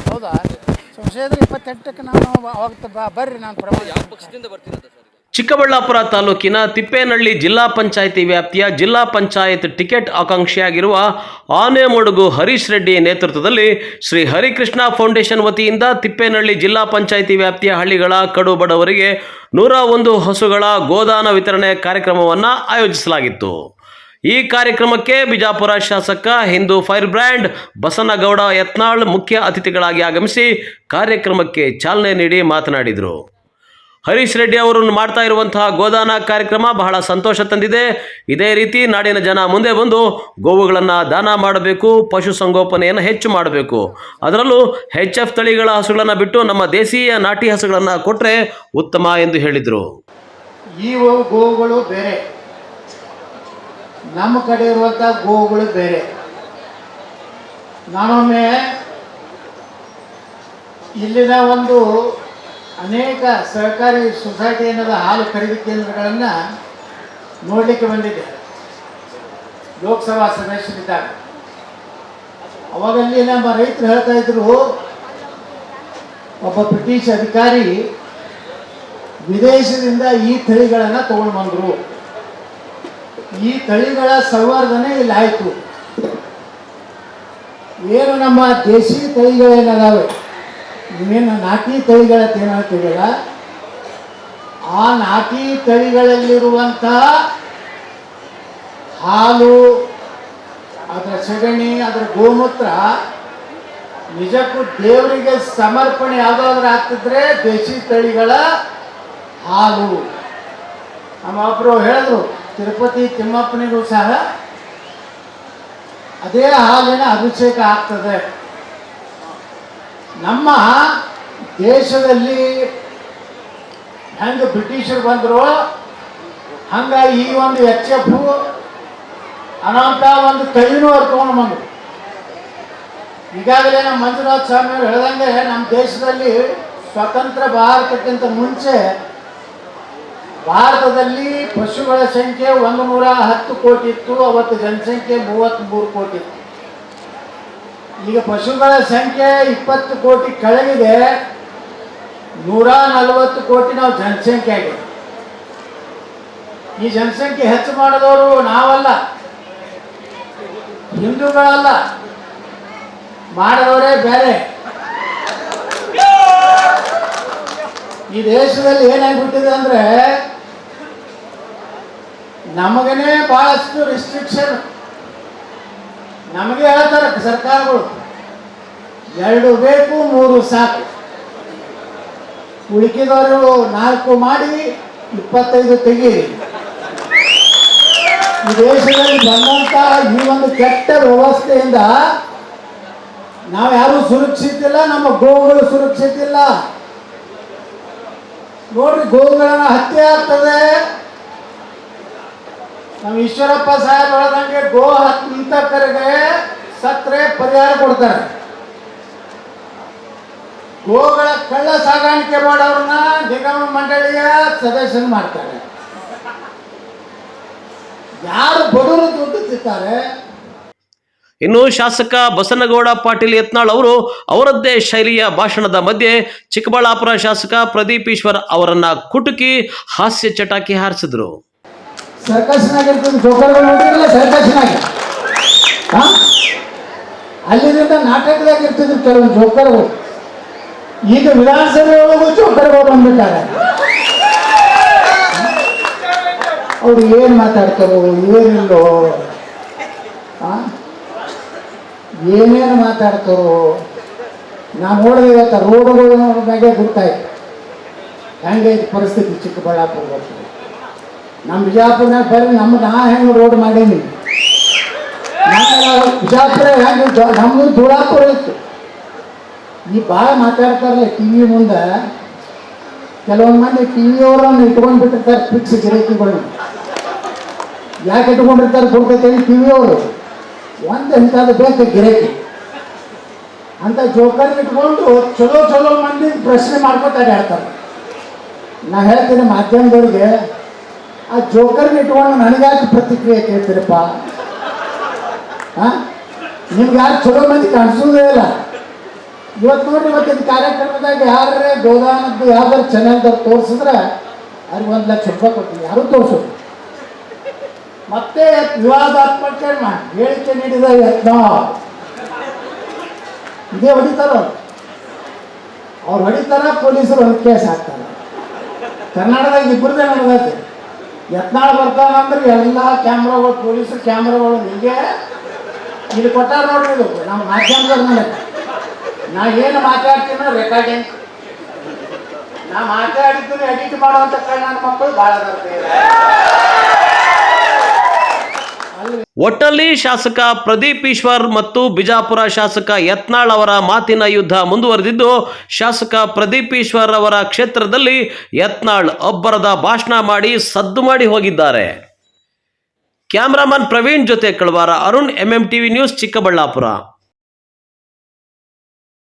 ಹೌದಾ? ಸಂಶಯ ಇದ್ರೆ 28ಕ್ಕೆ ನಾನು ಅವಾಗ ಬರ್ರಿ, ನಾನು ಪ್ರಮಾಣ. ಯಾವ ಪಕ್ಷದಿಂದ ಬರ್ತೀರಾ ಸರ್? ಚಿಕ್ಕಬಳ್ಳಾಪುರ ತಾಲೂಕಿನ ತಿಪ್ಪೇನಹಳ್ಳಿ ಜಿಲ್ಲಾ ಪಂಚಾಯಿತಿ ವ್ಯಾಪ್ತಿಯ ಜಿಲ್ಲಾ ಪಂಚಾಯತ್ ಟಿಕೆಟ್ ಆಕಾಂಕ್ಷಿಯಾಗಿರುವ ಆನೆಮಡುಗು ಹರೀಶ್ ರೆಡ್ಡಿ ನೇತೃತ್ವದಲ್ಲಿ ಶ್ರೀ ಹರಿಕೃಷ್ಣ ಫೌಂಡೇಶನ್ ವತಿಯಿಂದ ತಿಪ್ಪೇನಹಳ್ಳಿ ಜಿಲ್ಲಾ ಪಂಚಾಯಿತಿ ವ್ಯಾಪ್ತಿಯ ಹಳ್ಳಿಗಳ ಕಡು ಬಡವರಿಗೆ 101 ಹಸುಗಳ ಗೋದಾನ ವಿತರಣೆ ಕಾರ್ಯಕ್ರಮವನ್ನು ಆಯೋಜಿಸಲಾಗಿತ್ತು. ಈ ಕಾರ್ಯಕ್ರಮಕ್ಕೆ ಬಿಜಾಪುರ ಶಾಸಕ ಹಿಂದೂ ಫೈರ್ ಬ್ರ್ಯಾಂಡ್ ಬಸನಗೌಡ ಯತ್ನಾಳ್ ಮುಖ್ಯ ಅತಿಥಿಗಳಾಗಿ ಆಗಮಿಸಿ ಕಾರ್ಯಕ್ರಮಕ್ಕೆ ಚಾಲನೆ ನೀಡಿ ಮಾತನಾಡಿದರು. ಹರೀಶ್ ರೆಡ್ಡಿ ಅವರು ಮಾಡ್ತಾ ಇರುವಂತಹ ಗೋದಾನ ಕಾರ್ಯಕ್ರಮ ಬಹಳ ಸಂತೋಷ ತಂದಿದೆ. ಇದೇ ರೀತಿ ನಾಡಿನ ಜನ ಮುಂದೆ ಬಂದು ಗೋವುಗಳನ್ನು ದಾನ ಮಾಡಬೇಕು, ಪಶುಸಂಗೋಪನೆಯನ್ನು ಹೆಚ್ಚು ಮಾಡಬೇಕು. ಅದರಲ್ಲೂ HF ತಳಿಗಳ ಹಸುಗಳನ್ನು ಬಿಟ್ಟು ನಮ್ಮ ದೇಶೀಯ ನಾಟಿ ಹಸುಗಳನ್ನು ಕೊಟ್ಟರೆ ಉತ್ತಮ ಎಂದು ಹೇಳಿದರು. ಈ ಗೋವುಗಳು ಬೇರೆ, ನಮ್ಮ ಕಡೆ ಇರುವಂಥ ಗೋವುಗಳು ಬೇರೆ. ನಾನೊಮ್ಮೆ ಇಲ್ಲಿನ ಒಂದು ಅನೇಕ ಸಹಕಾರಿ ಸೊಸೈಟಿ ಏನದ ಹಾಲು ಖರೀದಿ ಕೇಂದ್ರಗಳನ್ನು ನೋಡಲಿಕ್ಕೆ ಬಂದಿದ್ದೆ ಲೋಕಸಭಾ ಸದಸ್ಯರಿದ್ದಾಗ. ಅವಾಗಲ್ಲಿ ನಮ್ಮ ರೈತರು ಹೇಳ್ತಾ ಇದ್ರು, ಒಬ್ಬ ಬ್ರಿಟಿಷ್ ಅಧಿಕಾರಿ ವಿದೇಶದಿಂದ ಈ ತಳಿಗಳನ್ನು ತಗೊಂಡು ಬಂದರು, ಈ ತಳಿಗಳ ಸಂವರ್ಧನೆ ಇಲ್ಲಿ ಆಯಿತು. ಏನು ನಮ್ಮ ದೇಶಿ ತಳಿಗಳೇನದಾವೆ, ನೀವೇನು ನಾಟಿ ತಳಿಗಳಂತ ಏನು ಹೇಳ್ತೀವಲ್ಲ, ಆ ನಾಟಿ ತಳಿಗಳಲ್ಲಿರುವಂಥ ಹಾಲು, ಅದರ ಸಗಣಿ, ಅದರ ಗೋಮೂತ್ರ ನಿಜಕ್ಕೂ ದೇವರಿಗೆ ಸಮರ್ಪಣೆ ಯಾವುದಾದ್ರೂ ಆಗ್ತಿದ್ರೆ ದೇಶಿ ತಳಿಗಳ ಹಾಲು. ನಮ್ಮೊಬ್ಬರು ಹೇಳಿದ್ರು, ತಿರುಪತಿ ತಿಮ್ಮಪ್ಪನಿಗೂ ಸಹ ಅದೇ ಹಾಲಿನ ಅಭಿಷೇಕ ಆಗ್ತದೆ. ನಮ್ಮ ದೇಶದಲ್ಲಿ ಹೆಂಗೆ ಬ್ರಿಟಿಷರು ಬಂದರು, ಹಂಗೆ ಈ ಒಂದು HF ಅನ್ನೋಂಥ ಒಂದು ತಳಿನೂ ಅವ್ರು ತೊಗೊಂಡು ಬಂದರು. ಈಗಾಗಲೇ ನಮ್ಮ ಮಂಜುನಾಥ ಸ್ವಾಮಿಯವರು ಹೇಳ್ದಂಗೆ ನಮ್ಮ ದೇಶದಲ್ಲಿ ಸ್ವತಂತ್ರ ಭಾರತಕ್ಕಿಂತ ಮುಂಚೆ ಭಾರತದಲ್ಲಿ ಪಶುಗಳ ಸಂಖ್ಯೆ 110 ಕೋಟಿ ಇತ್ತು. ಅವತ್ತು ಜನಸಂಖ್ಯೆ 33 ಕೋಟಿ ಇತ್ತು. ಈಗ ಪಶುಗಳ ಸಂಖ್ಯೆ 20 ಕೋಟಿ ಕೆಳಗಿದೆ, 140 ಕೋಟಿ ನಾವು ಜನಸಂಖ್ಯೆ ಆಗಿದೆ. ಈ ಜನಸಂಖ್ಯೆ ಹೆಚ್ಚು ಮಾಡಿದವರು ನಾವಲ್ಲ, ಹಿಂದೂಗಳಲ್ಲ, ಮಾಡಿದವರೇ ಬೇರೆ. ಈ ದೇಶದಲ್ಲಿ ಏನಾಗ್ಬಿಟ್ಟಿದೆ ಅಂದರೆ, ನಮಗನೇ ಬಹಳಷ್ಟು ರಿಸ್ಟ್ರಿಕ್ಷನ್. ನಮಗೆ ಹೇಳ್ತಾರೆ ಸರ್ಕಾರಗಳು, 2 ಬೇಕು 3 ಸಾಕು, ಉಳಿಕಿದವರು 4 ಮಾಡಿ 25 ತೆಗೀರಿ. ಈ ದೇಶದಲ್ಲಿ ಬಂದಂಥ ಈ ಒಂದು ಕೆಟ್ಟ ವ್ಯವಸ್ಥೆಯಿಂದ ನಾವು ಯಾರೂ ಸುರಕ್ಷಿತ ಇಲ್ಲ, ನಮ್ಮ ಗೋವುಗಳು ಸುರಕ್ಷಿತ ಇಲ್ಲ. ನೋಡ್ರಿ, ಗೋವುಗಳನ್ನ ಹತ್ಯೆ ಆಗ್ತದೆ. ನಮ್ಮ ಈಶ್ವರಪ್ಪ ಸಾಹೇಬ್ ಹೇಳ್ದಂಗೆ ಗೋ ಹಿಂತಕರಿಗೆ ಸತ್ರೆ ಪರಿಹಾರ ಕೊಡ್ತಾರೆ. ಗೋಗಳ ಕಳ್ಳ ಸಾಗಾಣಿಕೆ ಮಾಡೋರನ್ನ ನಿಗಮ ಮಂಡಳಿಯ ಸದಸ್ಯರು ಮಾಡ್ತಾರೆ. ಯಾರು ಬಡವರು ದುಡ್ಡು ತಿಂತಾರೆ. ಇನ್ನು ಶಾಸಕ ಬಸನಗೌಡ ಪಾಟೀಲ್ ಯತ್ನಾಳ್ ಅವರು ಅವರದ್ದೇ ಶೈಲಿಯ ಭಾಷಣದ ಮಧ್ಯೆ ಚಿಕ್ಕಬಳ್ಳಾಪುರ ಶಾಸಕ ಪ್ರದೀಪ್ ಈಶ್ವರ್ ಅವರನ್ನ ಕುಟುಕಿ ಹಾಸ್ಯ ಚಟಾಕಿ ಹಾರಿಸಿದ್ರು. ಸರ್ಕಸ್ನಾಗಿರ್ತದೆ, ಜೋಕರ್ಗಳು ನೋಡಿರಲ್ಲ ಸರ್ಕಸ್ನಾಗಿ, ಅಲ್ಲಿಂದ ನಾಟಕದಾಗ ಇರ್ತಿದ್ರು ಕೆಲವು ಜೋಕರ್ಗಳು. ಈಗ ವಿಧಾನಸಭೆ ಒಳಗೂ ಜೋಕರ್ಗಳು ಬಂದ್ಬಿಟ್ಟಾರೆ. ಅವ್ರು ಏನು ಮಾತಾಡ್ತಾರೋ ಏನಿಲ್ಲೋ, ಏನೇನು ಮಾತಾಡ್ತಾರೋ. ನಾನು ನೋಡಿದೆ ಇವತ್ತು ರೋಡ್ಗಳು ಮ್ಯಾಗೆ ಗೊತ್ತಾಯ್ತು ಹೆಂಗೈತೆ ಪರಿಸ್ಥಿತಿ ಚಿಕ್ಕಬಳ್ಳಾಪುರದಲ್ಲಿ. ನಮ್ಮ ಬಿಜಾಪುರನಾಗ ಬರ್ರಿ, ನಾ ಹೆಂಗೆ ರೋಡ್ ಮಾಡೀನಿ. ಬಿಜಾಪುರ ಹೆಂಗೆ ನಮ್ಮದು ಧೂಳಾಪುರ ಇತ್ತು. ಈ ಭಾಳ ಮಾತಾಡ್ತಾರಲ್ಲ ಟಿ ವಿ ಮುಂದೆ, ಕೆಲವೊಂದು ಮಂದಿ ಟಿ ವಿಯವರನ್ನು ಇಟ್ಕೊಂಡು ಬಿಟ್ಟಿರ್ತಾರೆ ಫಿಕ್ಸ್ ಗಿರಾಕಿಗಳನ್ನ. ಯಾಕೆ ಇಟ್ಕೊಂಡಿರ್ತಾರೆ ಕೊಡ್ತೈತೆ ಟಿ ವಿಯವರು, ಒಂದು ಇಂಥದ್ದು ಬೇಕು ಗಿರಾಕಿ ಅಂತ ಜೋಕರ್ ಇಟ್ಕೊಂಡು ಚಲೋ ಚಲೋ ಮಂದಿ ಪ್ರಶ್ನೆ ಮಾಡ್ಕೊತಾರೆ ಹೇಳ್ತಾರೆ. ನಾ ಹೇಳ್ತೀನಿ ಮಾಧ್ಯಮದವ್ರಿಗೆ, ಆ ಜೋಕರ್ನ ಇಟ್ಕೊಂಡು ನನಗಾಕಿ ಪ್ರತಿಕ್ರಿಯೆ ಕೇಳ್ತೀರಪ್ಪ? ನಿಮ್ಗೆ ಯಾರು ಚಲೋ ಮಂದಿ ಕಾಣಿಸೋದೇ ಇಲ್ಲ. ಇವತ್ತು ನೋಡ್ರಿ ಇವತ್ತಿನ ಕಾರ್ಯಕ್ರಮದಾಗ ಯಾರೇ ಗೋದಾನದ್ದು ಯಾವ್ದಾರು ಚಾನೆಲ್ದವ್ರು ತೋರಿಸಿದ್ರೆ ಅವ್ರಿಗೆ 1 ಲಕ್ಷ ರೂಪಾಯಿ ಕೊಡ್ತೀವಿ, ಯಾರೂ ತೋರಿಸೋದು. ಮತ್ತೆ ವಿವಾದಾತ್ಮಕ ಹೇಳಿಕೆ ನೀಡಿದ ಯತ್ನಾಳ್ ಇದೇ ಹೊಡಿತಾರ ಅವ್ರು ಹೊಡಿತಾರ, ಪೊಲೀಸರು ಒಂದು ಕೇಸ್ ಹಾಕ್ತಾರೆ. ಕರ್ನಾಟಕದಾಗ ಇಬ್ಬರದೇ ನಡೆದೈತೆ. ಯತ್ನಾಳ್ ಬರ್ತಾನಂದ್ರೆ ಎಲ್ಲ ಕ್ಯಾಮ್ರಾಗಳು, ಪೊಲೀಸರು ಕ್ಯಾಮ್ರಾಗಳು ಹೀಗೆ ಇಲ್ಲಿ ಕೊಟ್ಟಾರ ನೋಡ್ರಿ. ಇದು ನಮ್ಮ ಮಾಧ್ಯಮದ ಮೇಲೆ ನಾ ಏನು ಮಾತಾಡ್ತೀನೋ ರೆಕಾರ್ಡಿಂಗ್, ನಾ ಮಾತಾಡಿದ್ದೀನಿ ಎಡಿಟ್ ಮಾಡುವಂಥ ನನ್ನ ಮಕ್ಕಳು ಭಾಳ ಒಟ್ಟಲ್ಲಿ ಶಾಸಕ ಪ್ರದೀಪ್ ಈಶ್ವರ್ ಮತ್ತು ಬಿಜಾಪುರ ಶಾಸಕ ಯತ್ನಾಳ್ ಅವರ ಮಾತಿನ ಯುದ್ಧ ಮುಂದುವರೆದಿದ್ದು, ಶಾಸಕ ಪ್ರದೀಪ್ ಈಶ್ವರ್ ಅವರ ಕ್ಷೇತ್ರದಲ್ಲಿ ಯತ್ನಾಳ್ ಅಬ್ಬರದ ಭಾಷಣ ಮಾಡಿ ಸದ್ದು ಮಾಡಿ ಹೋಗಿದ್ದಾರೆ. ಕ್ಯಾಮರಾಮನ್ ಪ್ರವೀಣ್ ಜೊತೆ ಕಳವಾರ ಅರುಣ್, MMTV ನ್ಯೂಸ್, ಚಿಕ್ಕಬಳ್ಳಾಪುರ.